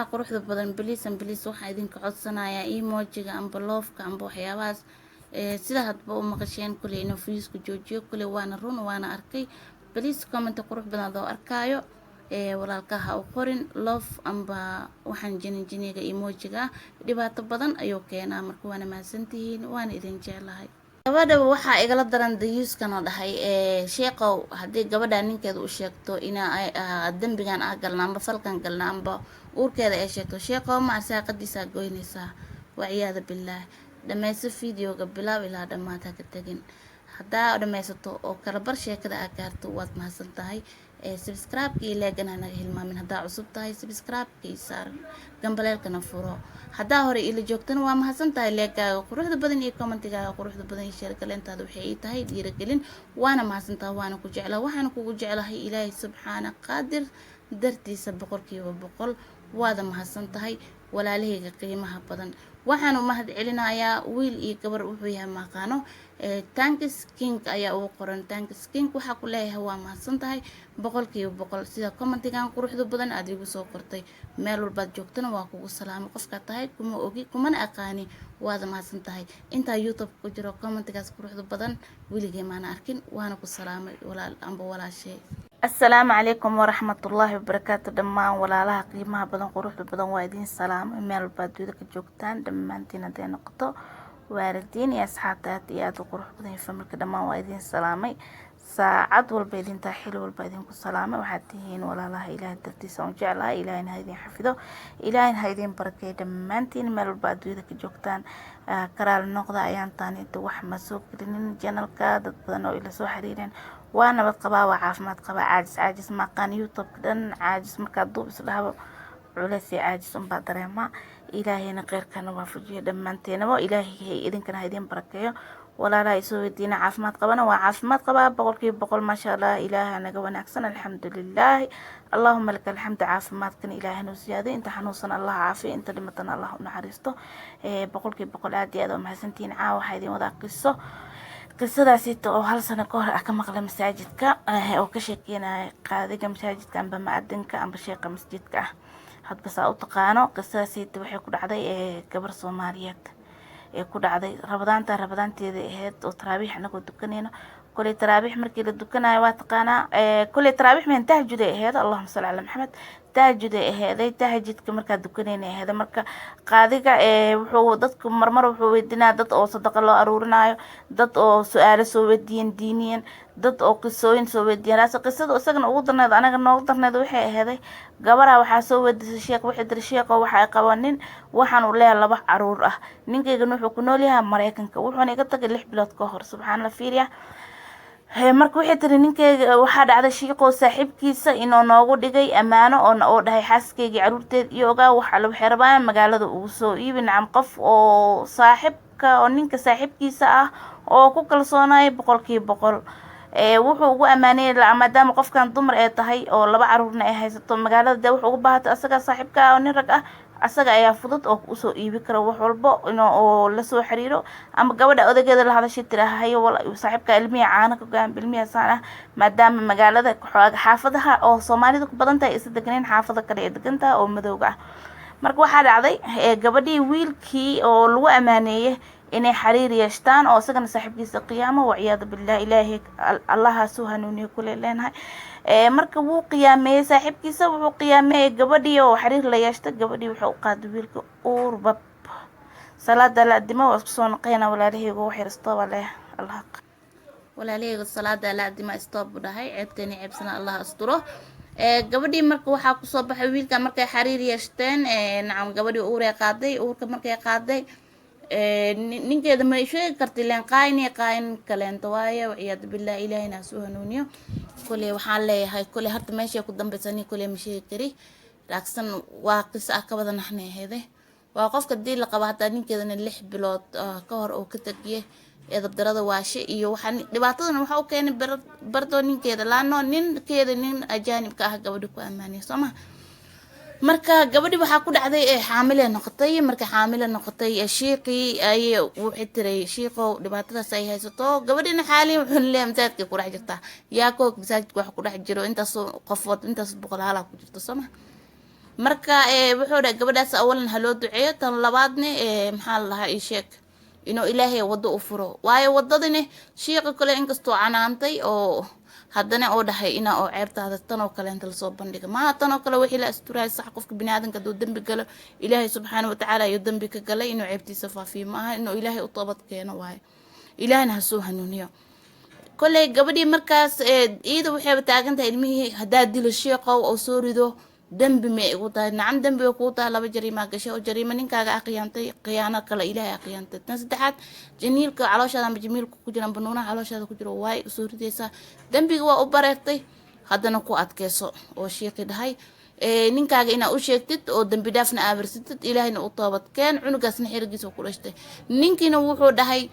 quruxda badan biliis waxaan idinka codsanayaa emojiga amba loofka amba waxyaabahaas sida hadba u maqasheen kulay inuu fiisku joojiyo kulay waana run waana arkay biliis comment qurux badan adoo arkaayo walaalka ha u qorin loof amba waxaan jiniga emojiga dhibaato badan ayuu keenaa marka waana mahadsantihiin waana idin jeclahay gabadha waxaa igala daran dayuuskana dhahay sheeqow haddii gabadha ninkeeda u sheegto inaa dambigan galna amba falkan galna amba uurkeeda ay sheegto sheeqow ma arsaaqadiisa goynaysaa waciyaada billaah dhammayso videoga bilaaw ilaa dhammaad ha ka tagin haddaa dhammaysato oo kala bar sheekada aad gaarto waad mahadsan tahay subscribe iyo like naga hilmaamin haddaa cusub tahay subscribe kii saar gambaleelkana furo haddaa hore ila joogtana waa mahadsan tahay leegaaga quruxda badan iyo commentigaaga quruxda badan iyo share galeentaada waxay ii tahay dhiirigelin waana mahadsan tahay waana ku jeclaa waxaan kugu jeclahay ilaahay subxaana qaadir dartiisa boqolkiiba boqol waada mahadsan tahay walaalahayga qiimaha badan waxaan u mahad celinayaa wiil iyo gabar wuxuu yahay maqaano tanks king ayaa ugu qoran tanks king waxa ku leeyahay waa mahadsan tahay boqolkiiba boqol sida commentigan quruxda badan aad igu soo qortay meel walbaad joogtana waa kugu salaamo qofka tahay kuma ogi kumana aqaani waada mahadsan tahay inta youtube ku jiro commentigaas quruxda badan wiligay maana arkin waana ku salaamay walaal amba walaashay السلام عليكم ورحمة الله وبركاته دمان ولا لها قيمة بدن قروح بدن وايدين سلام ميل بادودك جوكتان دمانتين دين نقطة واردين يا سحاتات يا قروح بدن فملك دمان وايدين سلامي ساعد والبيدين تحيل والبيدين كسلامة وحدين ولا لها إله الدرتيس ونجعلها إله هيدين حفظه إله هيدين بركة دمانتين ميل بادودك جوكتان كرال النقطة أيان تاني توح مسوق لين جنال كادت بدن إلى سو حريرين وانا بتقبا وعافمات قبا عاجز ما كان يوتيوب دن عاجز مركا دوب اسلها علسي عاجز ام بادريما الهي نقير كان وافجيه دمانتينا والهي هي اذن كان هيدين بركيو ولا لا يسوي دينا عافمات قبنا وعافمات قبا بقول ما شاء الله اله انا وناكسن الحمد لله اللهم لك الحمد عافمات كان اله نوسياده انت حنوصنا الله عافي انت لمتنا الله نحرسته بقول عادي هذا محسنتين عاو حيدين ودا قصه qisadaasita oo hal sano ka hor ah ka maqlay masaajidka oo ka sheekeynaya qaadiga masaajidka amba macadinka amba sheekha masjidka ah hadba saa u taqaano qisadaasita waxay ku dhacday gabar Soomaaliyeed ku dhacday rabadaanteeda ahayd oo taraabiix anagoo dukanayno kulli taraabiix markii la dukanayo waa taqaana kulli taraabiix ma tahajjud ahayd Allahumma salli ala Muhammad tahajjud ahayd tahajjudka marka dukanayna ahayd marka qaadiga wuxuu dadku marmar wuxuu weydiinaa dad oo sadaqa loo aruurinayo dad oo su'aalo soo weydiin diiniyan dad oo qisooyin soo weydiin qisada isagana ugu darneed anaga noogu darneed waxay ahayd gabadha waxa soo weydiisay sheekh wixii dir sheekho waxa ay qabanin waxaan u leeyahay laba caruur ah ninkayga wuxuu ku nool yahay Mareykanka wuxuuna iga tagay 6 bilood ka hor subxaanallah fiiriya marka wixii tiri ninkayga waxa dhacday sheekho saaxiibkiisa inoo noogu dhigay amaano oo dhahay xaaskeyga caruurteed iyo ogaa waxa la xirabaan magaalada ugu soo iibin am qof oo saaxiibka oo ninka saaxiibkiisa ah oo ku kalsoonay boqolkiiba boqol wuxuu ugu amaanay maadaama qofkan dumar ay tahay oo laba caruurna ay haysato magaalada wuxuu ugu baahatay asaga saaxiibka oo nin rag ah asaga ayaa fudud oo u soo iibi kara wax walba oo la soo xiriiro ama gabadha odageeda la hadashay tiraahay saaxiibka ilmiya caana ka gaan ilmiya saana maadaama magaalada xaafadaha oo Soomaalida ku badan tahay is deganeen xaafada kale ee deganta oo madowga ah marka waxa dhacday gabadhii wiilkii oo lagu amaaneeyay inay xiriir yeeshtaan oo isagana saaxiibkiisa qiyaamo waciyaada billah ilaahi allah soo hanuuniyo kulay leenahay marka wuu qiyaamay saaxiibkiisa wuxuu qiyaamay gabadhii oo xiriir la yeeshtay gabadhii wuxuu qaaday wiilka urbab salaada la dimo oo soo naqayna walaalahayga wax yarsto walaa allah walaalahayga salaada la dimo stop dhahay ceebtani ceebsana allah asturo gabadhii marka waxa ku soo baxay wiilka markay xiriir yeeshteen nacam gabadhii uurey qaaday uurka markay qaaday ninkeeda ma sheegi kartay leen qayn kaleento waaye waciyaad billah ilaahina soo hanuuniyo kulay waxaan leeyahay kulay harta meesha ku dambeysani kulay ma sheegi kari laakiin waa qisa ka badan naxnay heede waa qofka dii la qaba hada ninkeedana 6 bilood ka hor oo ka tagiyay edab darada waashe iyo waxaan dhibaatadan waxa uu keenay bardo ninkeeda laano ninkeeda nin ajaanib ka ah gabadha ku amaanay Soomaa marka gabadhi waxa ku dhacday xaamile noqotay marka xaamile noqotay sheekhi ay wuxuu tiray sheekho dhibaatadaas ay haysato gabadhina xaalin wuxuu leeyahay masaajidka ku dhex jirta yaa ko masaajidka wax ku dhex jiro intaas qofood intaas boqolaal ku jirto Soomaa marka wuxuu dhahay gabadhaas awalan ha loo duceeyo tan labaadna maxaa la lahaa ii sheeg inuu ilaahay wado u furo waayo wadadani shiiqa kale inkastoo canaantay oo haddana oo dhahay inaa oo ceebtaada tan oo kale inta lasoo bandhiga maaha tan oo kale wixii la asturahay sax qofka biniaadanka hadduu dembi galo ilaahay subxaana watacaala ayuu dembi ka galay inuu ceebtiisa faafiyo maaha inuu ilaahay u toobad keeno waayo ilaahna ha soo hanuuniyo kolley gabadhii markaas iida waxayba taagan tahay ilmihii haddaa dilo shiiqow oo soo rido dembi ma igu tahay nacam dembi oo kuu tahay 2 jariima gashay oo jariima ninkaaga qiyaantay khiyaano kale ilaahay qiyaantay tan saddexaad janiilka calooshaada ama jamiilka ku jira banuunaha calooshaada ku jira way soo ridaysaa dembiga waa u bareertay haddana ku adkeyso oo shiiqi dhahay ninkaaga inaa u sheegtid oo dembi dhaafna aabarsatid ilaahayna u toobad keen cunugaasna xirigiisa ku dhashtay ninkiina wuxuu dhahay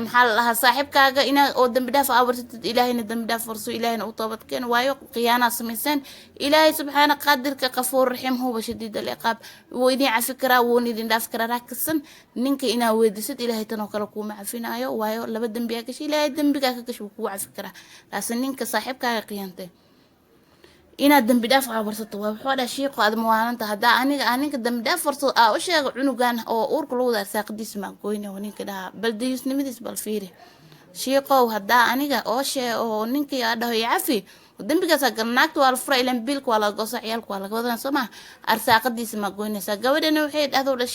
maxaa la lahaa saaxiibkaaga inaa oo dembi dhaaf aabarsatid ilaahayna dembi dhaaf farso ilaahayna u toobad keen waayo khiyaanaa samayseen ilaahay subxaana qaadirka qafuur raxiim huwa shadiid alciqaab wuu idin cafi karaa wuuna idin dhaafi karaa raakasan ninka inaa weydiisad ilaahay tanoo kale kuuma cafinaayo waayo 2 dembi aa gashay ilaahay dembigaa ka gashay wuu kugu cafi karaa laakiin ninka saaxiibkaaga qiyaantay inaad dembi dhaaf aabarsato waa wuxuu dhahay shiiqo aad muwaananta haddaa aniga dembi dhaaf farso aa u sheega cunugan oo uurka lagu wada saaqadiisa ma gooyna oo ninka dhaha bal dayusnimadiis bal fiiri shiiqow haddaa aniga oo ninka yaa dhaho cafi dembigaas galnaagta waa la fura ilan biilka waa laga goosa ciyaalka waa laga wadana soo ma arsaaqadiisa ma gooynaysaa gabadhana waxay dhahdo dha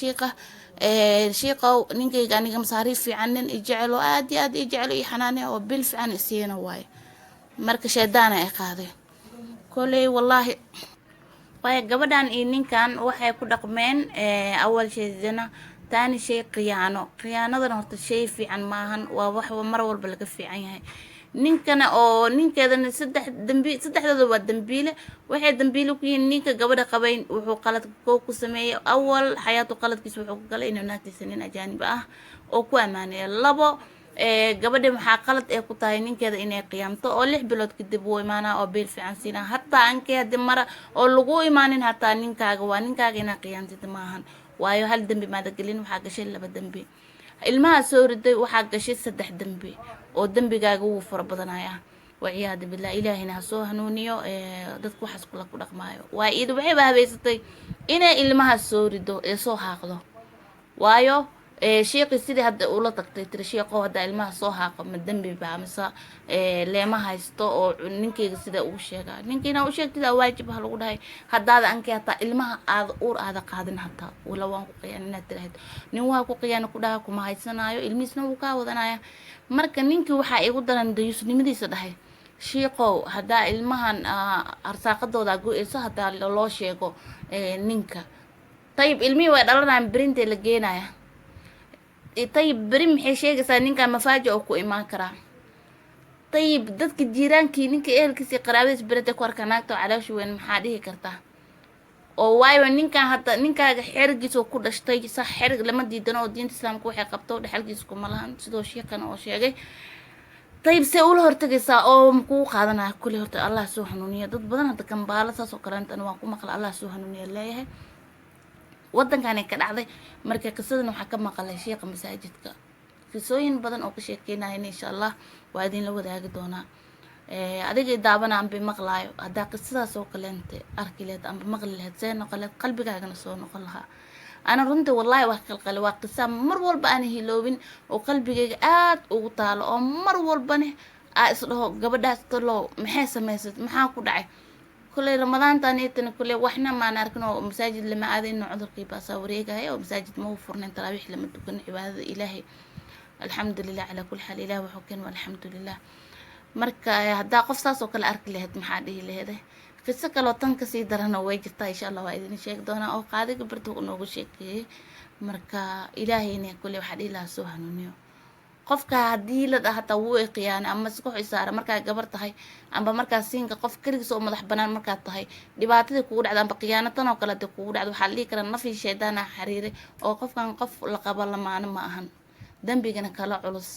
shiiqow ninkayga aniga masaariif fiican nin i jecel oo aad iyo aad i jecel i xanaane oo bil fiican isiina waaye marka shaydaana ay qaaday koley wallaahi waayo gabadhan iyo ninkan waxay ku dhaqmeen awal shay zina taani shay khiyaanadana horta shay fiican maahan waa wax mar walba laga fiican yahay ninkana oo ninkeedana saddexdooda waa dambiile waxay dambiile ku yihiin ninka gabadha qabayn wuxuu qalad ku sameeyay awal xayaatu qaladkiisa wuxuu ku galay inuu naagtiisa nin ajaanib ah oo ku ammaanaya 2 gabadha maxaa qalad ee ku tahay ninkeeda inay qiyaamto oo 6 bilood kadib uu imaanaa oo beel fiican siina hatta ankee hadii mara oo lagu imaanin hatta ninkaaga waa ninkaaga inaa qiyaamtid maahan waayo hal dembi maada gelin waxaa gashay 2 dembi ilmaha soo riday waxaa gashay 3 dembi oo dembigaaga wuu fara badanayaa waciyaad billah ilaahina ha soo hanuuniyo dadku waxaas kula ku dhaqmaayo waa iid waxay baahabeysatay inay ilmaha soo rido ee soo haaqdo waayo sheekhi sidii hadda ula tagtay tiri sheekho hadda ilmaha soo haaqo ma dembi baa mise leema haysto oo ninkeyga sida uu sheegaa ninkiina uu sheegtida waajib ha lagu dhahay haddaada ankee hataa ilmaha aada uur aada qaadin hataa wala waan ku qiyaan inaad tiraahdo nin waa ku qiyaan ku dhaha kuma haysanaayo ilmihiisna wuu kaa wadanaya marka ninkii waxaa igu daran dayusnimadiisa dhahay sheekhow haddaa ilmahan arsaaqadooda go-eyso haddaa loo sheego ninka tayib ilmihii way dhalanayaan berintee la geenaya طيب بريم حشيك سانينكا مفاجأ أو كو إيمان كرا طيب دتك جيران كي نينكا إيه الكسي قرابيس بريتك واركناكتو على شو وين محاديه كرتا oo waayo ninka xirigiisa ku dhashtay sax xirig lama diidano oo diinta islaamka waxay qabto dhaxalkiisa kuma lahan sidoo sheekan oo sheegay طيب se ula hortagaysaa oo ku qaadanaa kulli horta Allah soo hanuuniyo dad badan hadda kan baala saas oo kale intan waan ku maqla Allah soo hanuuniyo leeyahay wadankan ka dhacday markay qisadan waxa ka maqlay sheekha masaajidka qisooyin badan oo ka sheekeynaya insha Allah waa idin la wadaagi doonaa adiga daabanaan bi maqlaayo hada qisadaas oo kale inta arki leed amba maqli leed seen qaleed qalbigaagana soo noqon lahaa ana runtii wallahi wax qalqal waa qisa mar walba aan hiloobin oo qalbigayga aad ugu taalo oo mar walbana isdhaho gabadhaas talo maxay sameysay maxaa ku dhacay كل رمضان تانيتنا كل وإحنا ما نركنه مساجد لما عادي إنه عذر قيبة صوريك هاي ومساجد مو فرن تراويح لما تكون عبادة إلهي الحمد لله على كل حال إله وحكم والحمد لله مركا هدا قفصاص وكل أرك اللي هاد محاده اللي هذا قصة لو تنكسي درنا ويجتا إن شاء الله وإذن شيك دونا أو قاعدة قبرتو إنه شيك مركا إلهي إني كل واحد إله سوهنونيو qofka hadii la dhahato wuu qiyaana ama isku xisaara marka gabar tahay amba marka siinka qof kaligiis oo madax banaan marka tahay dhibaatada kugu dhacda amba qiyaanatan oo kale kugu dhacdo waxa la karaa nafi sheedana xariire oo qofkan qof la qabo lamaana ma ahan dambigana kala culus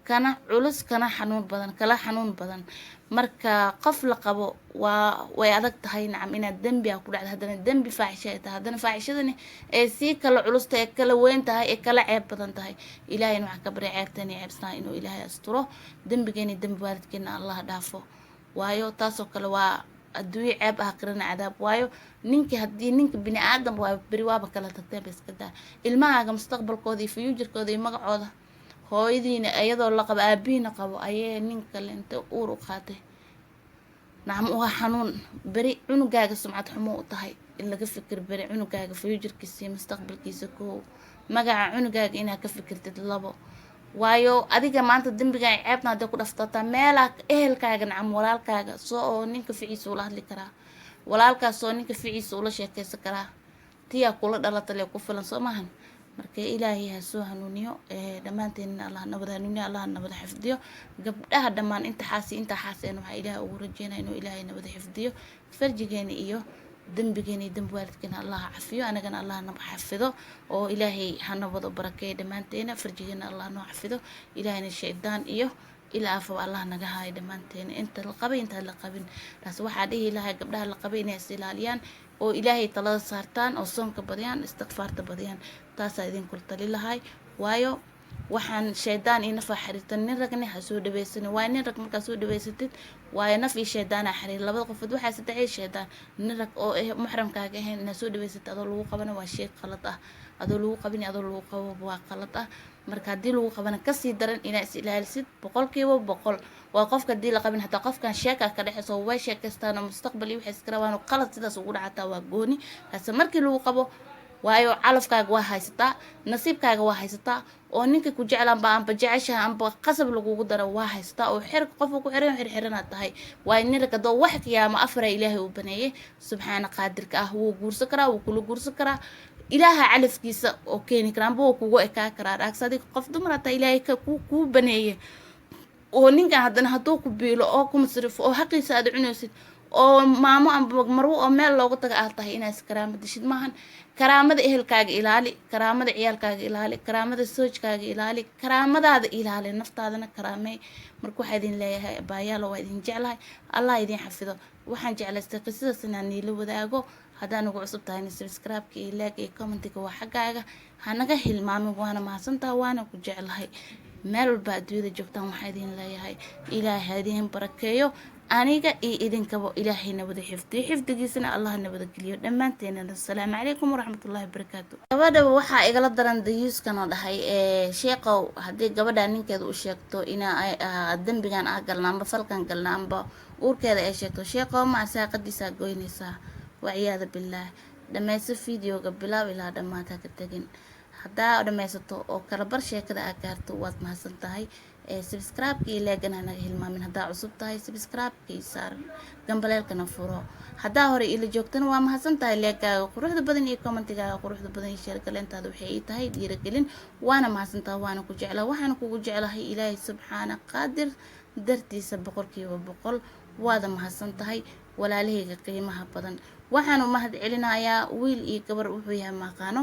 kana culus kana xanuun badan marka qof la qabo waa way adag tahay nacam inaad dambi ku dhacdo hadana dambi faaxishay tahay hadana faaxishadani ee si kala culus tahay kala weyn tahay ee kala ceeb badan tahay ilaahayna waxa ka bari ceebtani ceebsana inuu ilaahay asturo dambigeena dambi waalidkeena Allah dhaafo waayo taasoo kale waa adduunyo ceeb ah qirana cadaab waayo ninka haddii ninka bini aadam waa beri waaba kala tagteen bas ka daa ilmahaaga mustaqbalkooda iyo future-kooda iyo magacooda hooyadiina iyadoo la qabo aabihiina qabo ayay ninka inta uur u qaatay nacam waa xanuun beri cunugaaga sumcad xumo u tahay in laga fikir beri cunugaaga future-kiisa iyo mustaqbalkiisa koow magaca cunugaaga inaad ka fikirtid labo waayo adiga maanta dembiga ay ceebna hadday ku dhaftataa meelaa ehelkaaga nacam walaalkaaga soo oo ninka ficiisa ula hadli karaa walaalkaas oo ninka ficiisa ula sheekaysan karaa tiyaa kula dhalata lee ku filan soo maahan marka ilaahay ha soo hanuuniyo dhammaanteena allah nabad hanuuniyo allah nabad xifdiyo gabdhaha dhammaan inta xaaseen waxaa ilaahay ugu rajeynaa inuu ilaahay nabad xifdiyo farjigeena iyo dembigeena iyo dembi waalidkeena allah cafiyo anagana allah naba xafido oo ilaahay hana wada barakeeyo dhammaanteena farjigeena allah noo xafido ilaahayna shaydaan iyo ilaa afo allah naga haayo dhammaanteena inta la qabay inta la qabin taas waxaa dhihi lahaa gabdhaha la qabay inay is ilaaliyaan oo ilaahay talada saartaan oo soonka badiyaan istighfaarta badiyaan taasaa idin kula tali lahay waayo waxaan shaydaan iyo nafaa xiriirtan nin ragna ha soo dhaweysan waayo nin rag markaa soo dhaweysatid waayo naf iyo shaydaana xiriir labada qofood waxaa saddexay shaydaan nin rag oo muxramkaaga ahayn inaad soo dhaweysatid adoo lagu qabana waa shay qalad ah adoo lagu qabin adoo lagu qabo waa qalad ah marka haddii lagu qabana kasii daran inaad is ilaalisid 100% waa qofka haddii la qabin hataa qofkan sheeka ka dhexeyso way sheekaystaan oo mustaqbal iyo waxay iskala waan qalad sidaas ugu dhacataa waa gooni kaas markii lagu qabo waayo calafkaaga waa haysataa nasiibkaaga waa haysataa oo ninka ku jeclaan ba amba jeceshaha amba qasab lagugu daro waa haysataa oo xirka qofka ku xiran xirxirana tahay waayo ninka doo wax qiyaamo afar ilaahay uu baneeyay subxaana qaadirka ah wuu guursan karaa wuu kula guursan karaa ilaaha calafkiisa oo keeni karaan buu kugu ekaa karaa raagsadii qof dumar ata ilaahay ku baneeyay oo ninka haddana hadduu ku biilo oo ku masrifo oo xaqiisa aad cunaysid oo maamo amba marwo oo meel loogu taga aad tahay inaad karaamad dishid maahan karaamada ehelkaaga ilaali karaamada ciyaalkaaga ilaali karaamada soojkaaga ilaali karaamadaada ilaali naftaadana karaamay marka waxaa idin leeyahay baayaalo waa idin jeclahay allah idin xafido waxaan jeclaystay qisadaas inaan niila wadaago haddaan ugu cusub tahay subscribe-ka iyo like iyo comment-ka waa xaggaaga hanaga hilmaamin waana mahadsantahay waana ku jeclahay meel walba adduunyada joogtaan waxaa idin leeyahay ilaahay ha idin barakeeyo aniga iyo idinkaba ilaahay nabada xifdiyo xifdigiisana allah nabada geliyo dhammaanteena assalaamu calaykum waraxmatullaahi wabarakaatu gabadha waxaa igala daran dayuuskan oo dhahay sheeqow haddii gabadha ninkeeda u sheegto inaa dembigan galna amba falkan galna amba uurkeeda ay sheegto sheeqow ma saaqadiisa goynaysaa waciyaada billaah dhammayso videoga bilaab ilaa dhammaanta ka tagin haddaa dhammaysato oo kala bar sheekada aad gaarto waad mahadsan tahay subscribe-ka iyo like-gana naga hilmaamin haddaa cusub tahay subscribe-ka iyo saar gambaleelkana furo haddaa hore ila joogtana waa mahadsan tahay like-gaaga quruxda badan iyo comment-gaaga quruxda badan iyo sheergaleentaada waxay ii tahay dhiirigelin waana mahadsan tahay waana ku jeclaa waxaana kugu jeclahay ilaahay subxaana qaadir dartiisa 100% waada mahadsan tahay walaalahayga qiimaha badan waxaan u mahad celinayaa wiil iyo gabar wuxuu yahay maqaano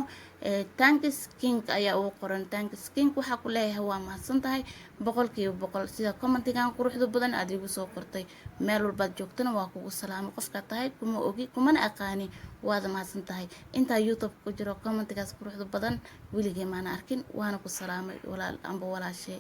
tanks king ayaa uu qoran tanks king waxa ku leeyahay waa mahadsan tahay 100% sida comment-gan quruxda badan aad igu soo qortay meel walba joogtana waa kugu salaamo qofka tahay kuma ogi kumana aqaani waad mahadsan tahay inta youtube ku jiro comment-gaas quruxda badan wiiligay maana arkin waana ku salaamay walaal amba walaashay